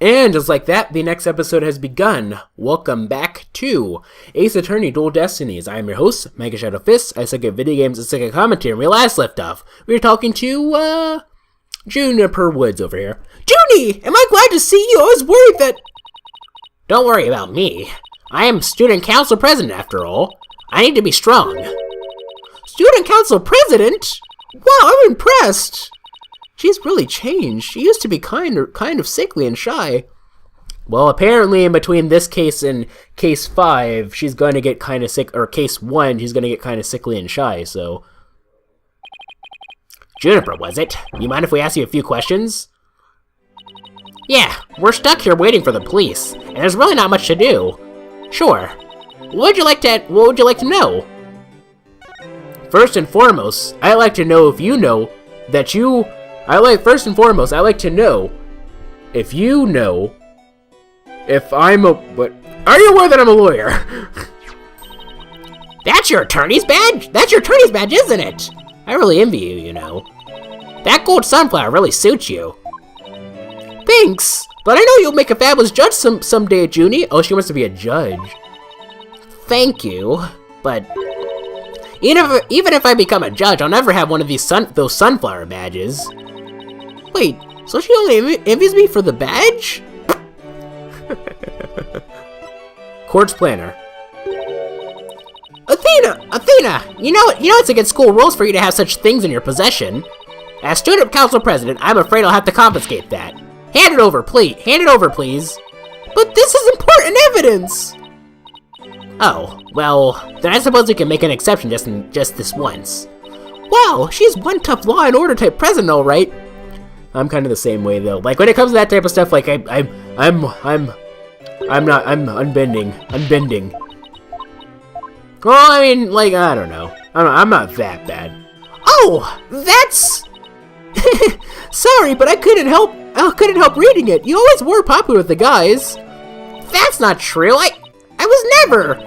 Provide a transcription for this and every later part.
And just like that, the next episode has begun. Welcome back to Ace Attorney Dual Destinies. I am your host, MegaShadowFist. I suck at video games and suck at commentary. And we last left off, we were talking to, Juniper Woods over here. Junie! Am I glad to see you? I was worried that... Don't worry about me. I am student council president, after all. I need to be strong. Student council president? Wow, I'm impressed. She's really changed. She used to be kind of sickly and shy. Well, apparently in between this case and case 5, she's going to get kind of sick, or case 1, she's going to get kind of sickly and shy, so... Juniper, was it? You mind if we ask you a few questions? Yeah, we're stuck here waiting for the police, and there's really not much to do. Sure. What would you like to know? First and foremost, I'd like to know if you know that you... First and foremost, I'd like to know if you know if I'm a... But are you aware that I'm a lawyer? That's your attorney's badge? That's your attorney's badge, isn't it? I really envy you, you know. That gold sunflower really suits you. Thanks, but I know you'll make a fabulous judge someday, Junie. Oh, she wants to be a judge. Thank you, but even if I become a judge, I'll never have one of those sunflower badges. Wait, so she only envies me for the badge? Court's planner. Athena! You know it's against school rules for you to have such things in your possession. As student council president, I'm afraid I'll have to confiscate that. Hand it over, please. But this is important evidence! Oh, well, then I suppose we can make an exception just this once. Wow, she's one tough law and order type president, all right. I'm kind of the same way though. Like when it comes to that type of stuff, like I'm unbending. Well, I mean, like I don't know. I'm not that bad. Oh, that's. Sorry, but I couldn't help reading it. You always were popular with the guys. That's not true. I was never.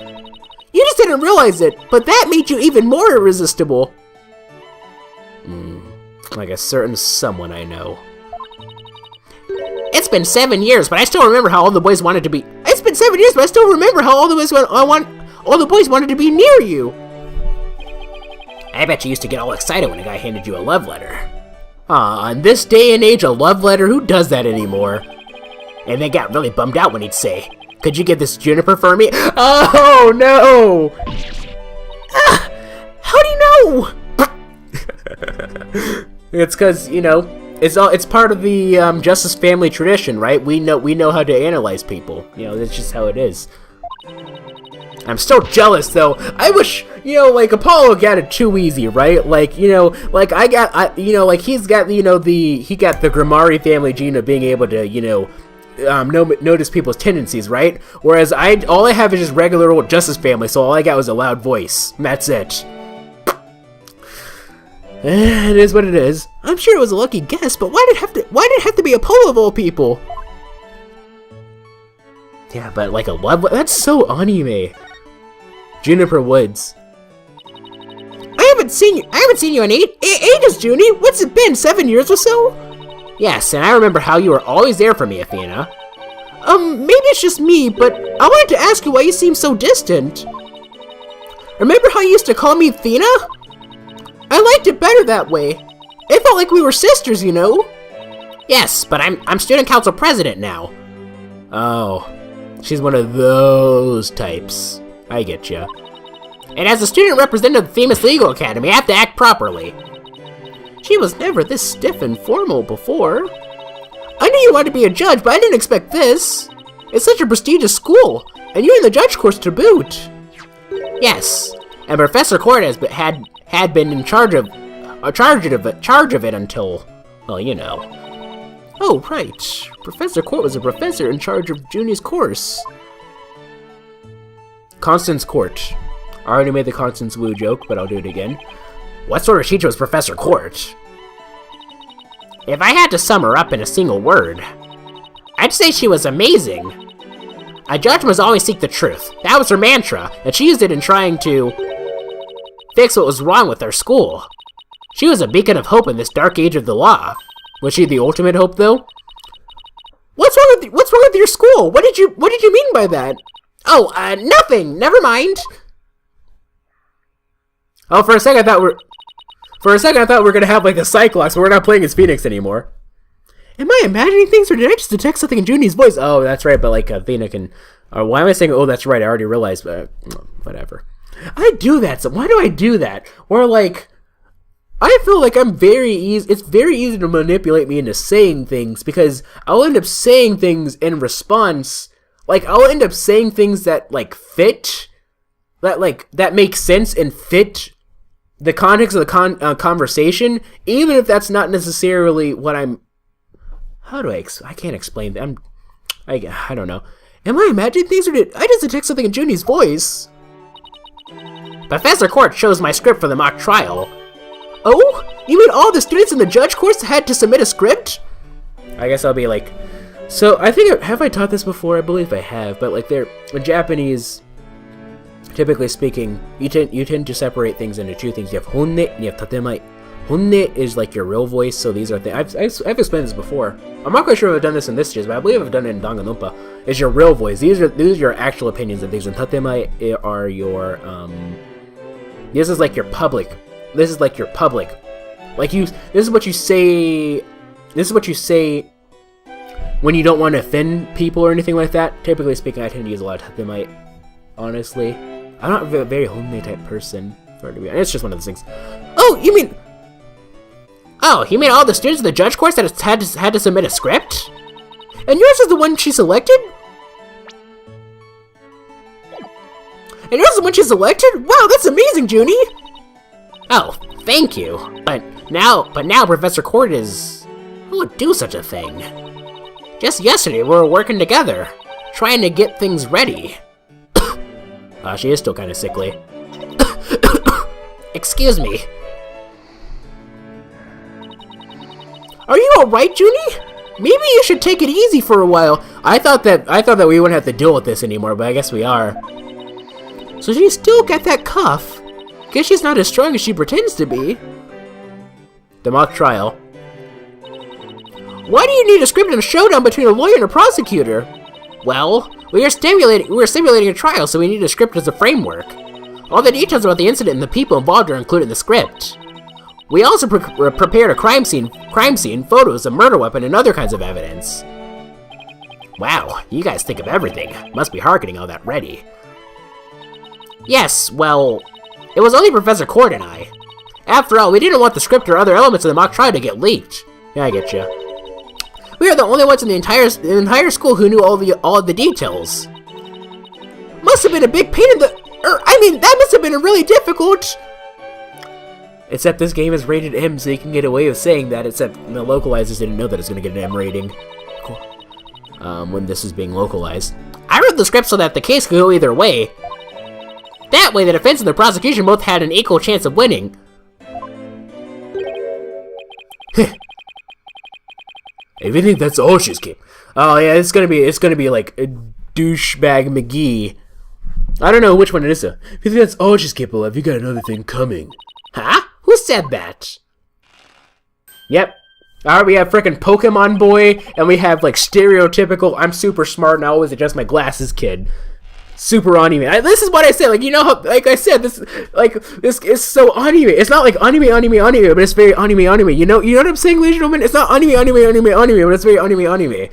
You just didn't realize it, but that made you even more irresistible. Like a certain someone I know. It's been 7 years, but I still remember how all the boys wanted to be. It's been 7 years, but I still remember how all the boys wanted to be near you. I bet you used to get all excited when a guy handed you a love letter. In this day and age, a love letter, who does that anymore? And they got really bummed out when he'd say, "Could you get this Juniper for me?" Oh no! How do you know? It's because, you know, it's part of the Justice family tradition, right? We know how to analyze people. You know, that's just how it is. I'm still jealous though. I wish, you know, like Apollo got it too easy, right? Like, you know, like he's got, you know, he got the Grimari family gene of being able to, you know, notice people's tendencies, right? Whereas all I have is just regular old Justice family, so all I got was a loud voice. And that's it. It is what it is. I'm sure it was a lucky guess, but why did it have to be Apollo of all people? Yeah, but like a love, that's so anime. Juniper Woods. I haven't seen you in ages, Junie. What's it been, 7 years or so? Yes, and I remember how you were always there for me, Athena. Maybe it's just me, but I wanted to ask you why you seem so distant. Remember how you used to call me Athena? I liked it better that way. It felt like we were sisters, you know? Yes, but I'm student council president now. Oh, she's one of those types. I get ya. And as a student representative of the famous legal academy, I have to act properly. She was never this stiff and formal before. I knew you wanted to be a judge, but I didn't expect this. It's such a prestigious school, and you're in the judge course to boot. Yes, and Professor Court had been in charge of it until, well, you know. Oh, right. Professor Court was a professor in charge of Junie's course. Constance Court. I already made the Constance Wu joke, but I'll do it again. What sort of teacher was Professor Court? If I had to sum her up in a single word, I'd say she was amazing. A judge must always seek the truth. That was her mantra, and she used it in trying to fix what was wrong with her school. She was a beacon of hope in this dark age of the law. Was she the ultimate hope, though? What's wrong with what's wrong with your school? What did you mean by that? Oh, nothing. Never mind. Oh, for a second I thought we were gonna have like the Cyclops, but we're not playing as Phoenix anymore. Am I imagining things, or did I just detect something in Junie's voice? Oh, that's right, but like Athena can... why am I saying, oh, that's right, I already realized, but whatever. I do that, so why do I do that? Or like, I feel like it's very easy to manipulate me into saying things, because I'll end up saying things in response, like, I'll end up saying things that, like, fit, that make sense and fit the context of the conversation, even if that's not necessarily what I'm... How do I can't explain that. I don't know. Am I imagining things, or did I just detect something in Junie's voice? Professor Court chose my script for the mock trial. Oh? You mean all the students in the judge course had to submit a script? I guess I'll be like... So, I think... Have I taught this before? I believe I have, but like in Japanese, typically speaking, you tend to separate things into two things. You have honne and you have tatemai. Honne is like your real voice, so these are things... I've explained this before. I'm not quite sure if I've done this in this series, but I believe I've done it in Danganronpa. It's your real voice. These are your actual opinions of things, and tatemai are your, This is like your public. This is like your public. Like this is what you say... This is what you say when you don't want to offend people or anything like that. Typically speaking, I tend to use a lot of tatemai, honestly. I'm not a very honne type person, it's just one of those things. Oh, you mean all the students in the judge course that had to submit a script? And yours is the one she selected? Wow, that's amazing, Junie! Oh, thank you. But now Professor Court who would do such a thing? Just yesterday we were working together, trying to get things ready. She is still kind of sickly. Excuse me. Are you alright, Junie? Maybe you should take it easy for a while. I thought that we wouldn't have to deal with this anymore, but I guess we are. So she still got that cuff. Guess she's not as strong as she pretends to be. The mock trial. Why do you need a script of a showdown between a lawyer and a prosecutor? Well, we are simulating a trial, so we need a script as a framework. All the details about the incident and the people involved are included in the script. We also prepared a crime scene, photos, a murder weapon, and other kinds of evidence. Wow, you guys think of everything. Must be hard getting all that ready. Yes, well, it was only Professor Court and I. After all, we didn't want the script or other elements of the mock trial to get leaked. Yeah, I get you. We are the only ones in the entire school who knew all of the details. Must have been a big pain in the... that must have been really difficult. Except this game is rated M, so you can get away with saying that, except the localizers didn't know that it's going to get an M rating. Cool. When this is being localized. I wrote the script so that the case could go either way. That way, the defense and the prosecution both had an equal chance of winning. If you think that's all she's capable... Oh yeah, it's gonna be like a douchebag McGee. I don't know which one it is though. If you think that's all she's capable of, you got another thing coming. Huh? Who said that? Yep. Alright, we have frickin' Pokemon Boy, and we have like stereotypical, I'm super smart and I always adjust my glasses kid. Super anime. This is what I said, like, you know how, like I said, this is so anime. It's not like anime, but it's very anime. You know what I'm saying, ladies and gentlemen? It's not anime, but it's very anime.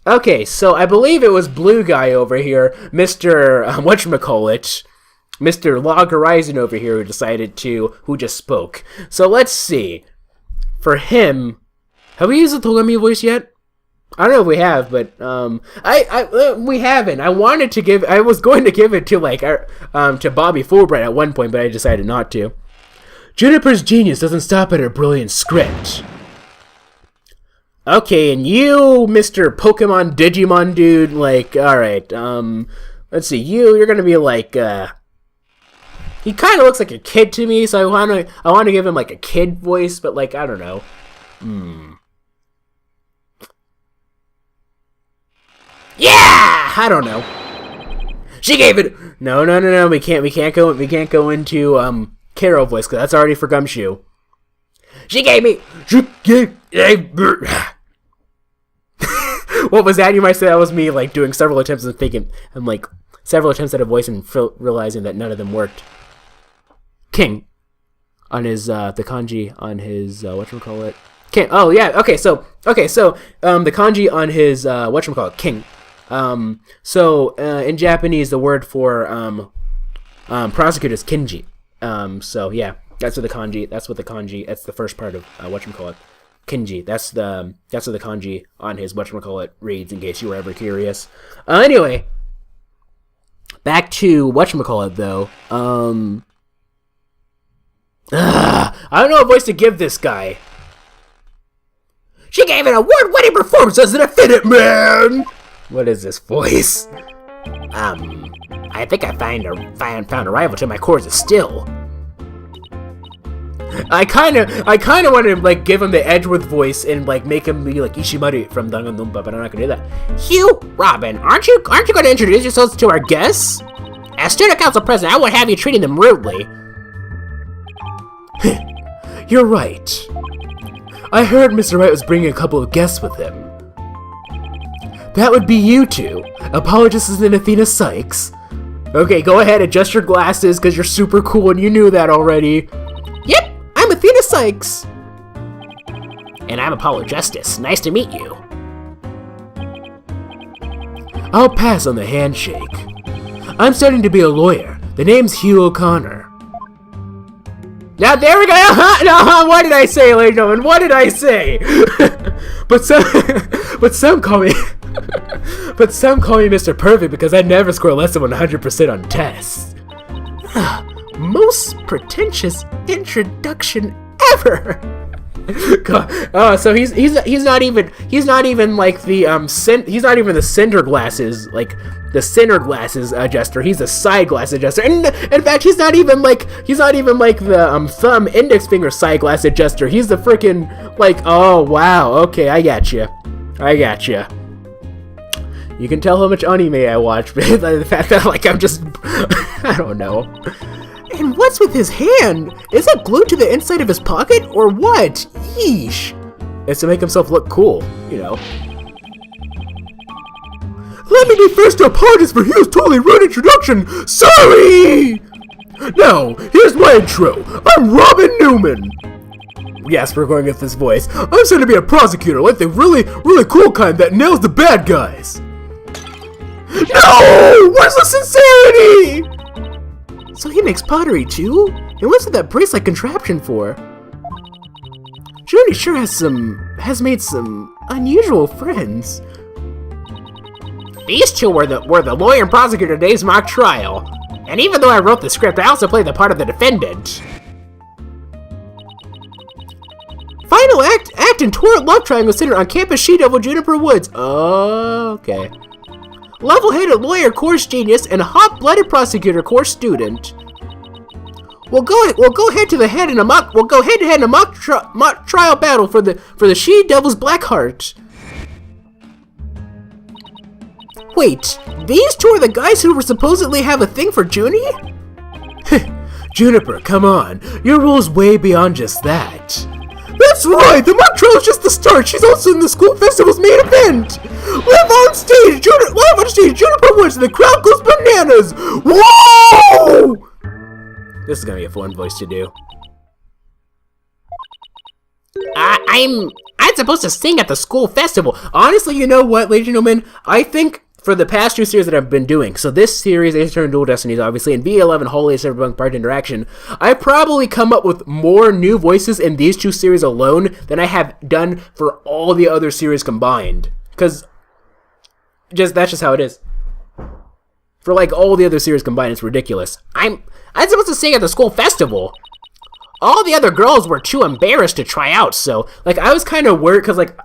Okay, so I believe it was Blue Guy over here, Mr. Whatchamacallit, Mr. Log Horizon over here who just spoke. So let's see. For him, have we used the Togami voice yet? I don't know if we have, but we haven't. I was going to give it to to Bobby Fulbright at one point, but I decided not to. Juniper's genius doesn't stop at her brilliant script. Okay, and you, Mr. Pokemon Digimon dude, alright, let's see, you're gonna be he kinda looks like a kid to me, so I wanna give him a kid voice, but I don't know. Yeah! I don't know. She gave it... No, we can't go into, Carol voice, because that's already for Gumshoe. She gave me. What was that? You might say that was me, like, doing several attempts at thinking, and like several attempts at a voice and realizing that none of them worked. King, on his the kanji on his whatchamacallit. King. Oh yeah. Okay. So the kanji on his whatchamacallit, king. In Japanese, the word for prosecutor is kinji. So yeah, that's what the kanji. That's the first part of whatchamacallit. Kinji. That's what the kanji on his whatchamacallit reads, in case you were ever curious. Anyway, back to whatchamacallit though. I don't know what voice to give this guy. She gave an award-winning performance as an Athena man. What is this voice? I think I found a rival to my course still. I kind of want to like give him the Edgeworth voice and like make him be like Ishimari from Danganronpa, but I'm not gonna do that. Hugh, Robin, aren't you going to introduce yourselves to our guests? As student council president, I won't have you treating them rudely. You're right. I heard Mr. Wright was bringing a couple of guests with him. That would be you two, apologists and Athena Cykes. Okay, go ahead, adjust your glasses, because you're super cool and you knew that already. Yep, I'm Athena Cykes. And I'm Apollo Justice. Nice to meet you. I'll pass on the handshake. I'm studying to be a lawyer. The name's Hugh O'Connor. Now there we go. What did I say, ladies and gentlemen? What did I say? but some call me Mr. Perfect because I never score less than 100% on tests. Most pretentious introduction ever. God. So he's not even like the he's not even the center glasses, like the center glasses adjuster. He's the side glass adjuster, and in fact he's not even like the thumb index finger side glass adjuster. He's the freaking like, oh wow, okay, I got you. You can tell how much anime I watch by the fact that like I'm just I don't know. And what's with his hand? Is it glued to the inside of his pocket, or what? Yeesh. It's to make himself look cool, you know. Let me be first to apologize for Hugh's totally rude introduction! Sorry! Now, here's my intro. I'm Robin Newman. Yes, we're going with this voice. I'm said to be a prosecutor, like the really, really cool kind that nails the bad guys. No! Where's the sincerity? So he makes pottery too? And what's with that bracelet contraption for? Joni sure has made some unusual friends. These two were the lawyer and prosecutor today's mock trial. And even though I wrote the script, I also played the part of the defendant. Final act in Torrent Love Triangle Center on campus She-Devil Juniper Woods. Oh, okay. Level-headed lawyer course genius and hot-blooded prosecutor course student. We'll go head to head in a mock trial battle for the She-Devil's Black Heart. Wait, these two are the guys who were supposedly have a thing for Junie? Juniper, come on. Your role's way beyond just that. That's right! The mock trial is just the start! She's also in the school festival's main event! Live on stage! Juniper Woods and the crowd goes bananas! Whoa! This is gonna be a fun voice to do. I'm supposed to sing at the school festival. Honestly, you know what, ladies and gentlemen? I think for the past two series that I've been doing, so this series, Ace Attorney Dual Destinies, obviously, and V11 Holy Cyberpunk Part Interaction, I've probably come up with more new voices in these two series alone than I have done for all the other series combined. Because that's just how it is. For like all the other series combined, it's ridiculous. I'm supposed to sing at the school festival. All the other girls were too embarrassed to try out, so like I was kind of worried because like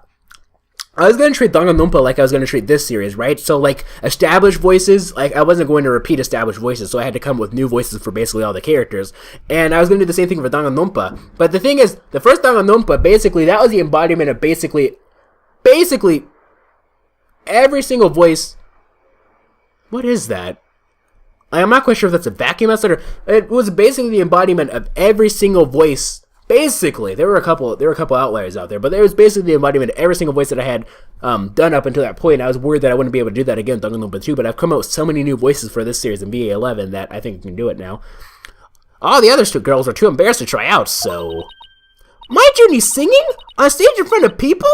I was going to treat Danganronpa like I was going to treat this series, right? So, like, established voices, like, I wasn't going to repeat established voices, so I had to come with new voices for basically all the characters. And I was going to do the same thing for Danganronpa. But the thing is, the first Danganronpa, basically, that was the embodiment of basically, every single voice. What is that? I'm not quite sure if that's a vacuum outside or... It was basically the embodiment of every single voice basically, there were a couple outliers out there, but there was basically the embodiment of every single voice that I had done up until that point. And I was worried that I wouldn't be able to do that again with Danganronpa 2, but I've come out with so many new voices for this series in VA11 that I think I can do it now. All the other two girls are too embarrassed to try out, so... My Junie singing? On stage in front of people?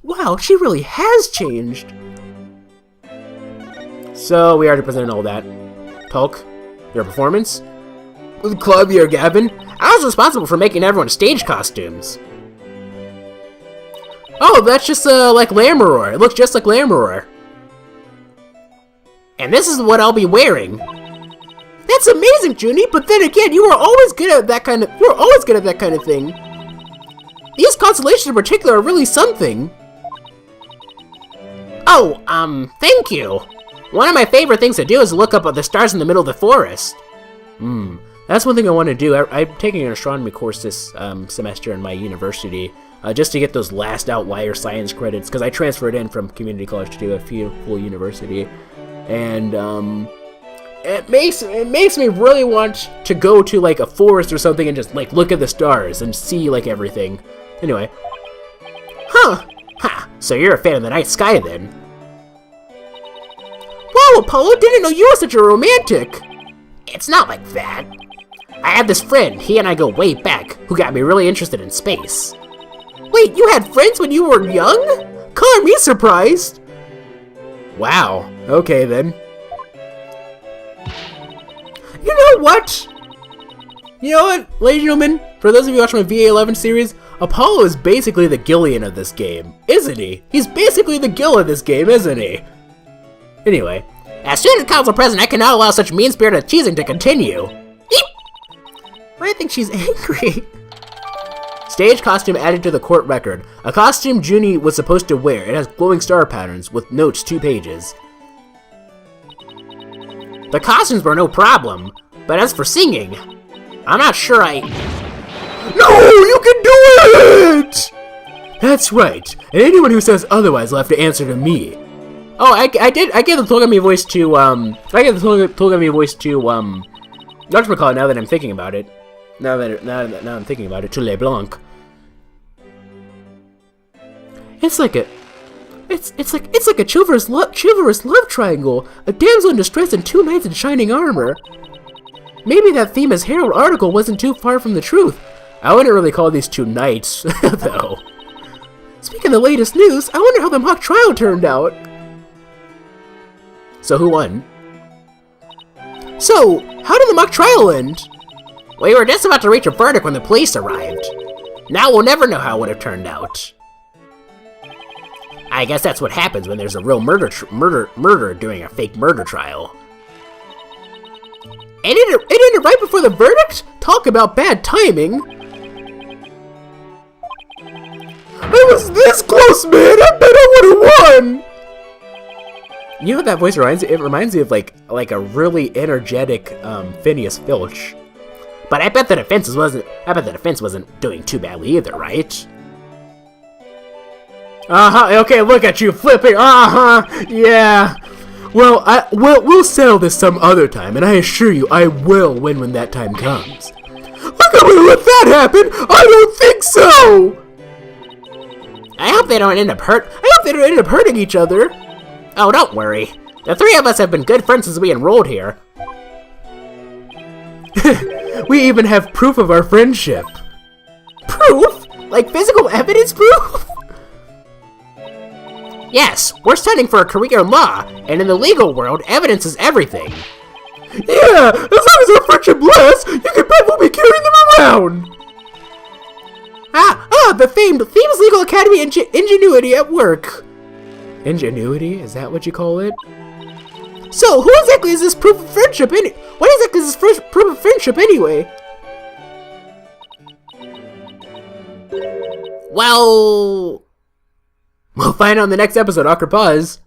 Wow, she really has changed. So, we already presented all that. Tulk, your performance? With Claudia or Gavin, I was responsible for making everyone stage costumes. Oh, that's just, like Lamaror. It looks just like Lamaror. And this is what I'll be wearing. That's amazing, Junie, but then again, you were always good at that kind of thing. These constellations in particular are really something. Oh, thank you. One of my favorite things to do is look up at the stars in the middle of the forest. That's one thing I want to do. I'm taking an astronomy course this semester in my university, just to get those last outlier science credits, because I transferred in from community college to do a full university, and it makes me really want to go to like a forest or something and just like look at the stars and see like everything. Anyway, so you're a fan of the night sky then? Wow, Apollo, didn't know you were such a romantic. It's not like that. I have this friend, he and I go way back, who got me really interested in space. Wait, you had friends when you were young? Color me surprised. Wow, okay then. You know what? Ladies and gentlemen, for those of you watching my VA11 series, Apollo is basically the Gillian of this game, isn't he? He's basically the Gil of this game, isn't he? Anyway, as student council president, I cannot allow such mean-spirited cheesing to continue. I think she's angry. Stage costume added to the court record. A costume Junie was supposed to wear. It has glowing star patterns with notes 2 pages. The costumes were no problem, but as for singing, I'm not sure I... No, you can do it! That's right, and anyone who says otherwise will have to answer to me. Oh, I gave the Togami voice to, whatchamacallit, now that I'm thinking about it. Now I'm thinking about it, to LeBlanc. It's like a chivalrous love triangle, a damsel in distress and 2 knights in shining armor. Maybe that famous Herald article wasn't too far from the truth. I wouldn't really call these 2 knights, though. Speaking of the latest news, I wonder how the mock trial turned out. So who won? So, how did the mock trial end? We were just about to reach a verdict when the police arrived. Now we'll never know how it would have turned out. I guess that's what happens when there's a real murder during a fake murder trial. It ended right before the verdict? Talk about bad timing. I was this close, man! I bet I would've won! You know what that voice reminds me? It reminds me of like a really energetic Phineas Filch. But I bet the defense wasn't doing too badly either, right? Okay, look at you flipping. Yeah. Well, we'll settle this some other time, and I assure you, I will win when that time comes. Look, I'm gonna let that happen. I don't think so. I hope they don't end up hurting each other. Oh, don't worry. The 3 of us have been good friends since we enrolled here. We even have proof of our friendship. Proof? Like physical evidence proof? Yes, we're studying for a career in law, and in the legal world, evidence is everything. Yeah, as long as our friendship lasts, you can bet we'll be carrying them around. The famed Thieves Legal Academy ingenuity at work. Ingenuity? Is that what you call it? So, who exactly is this proof of friendship What exactly is this proof of friendship anyway? Well... We'll find out in the next episode, Awkward Pause.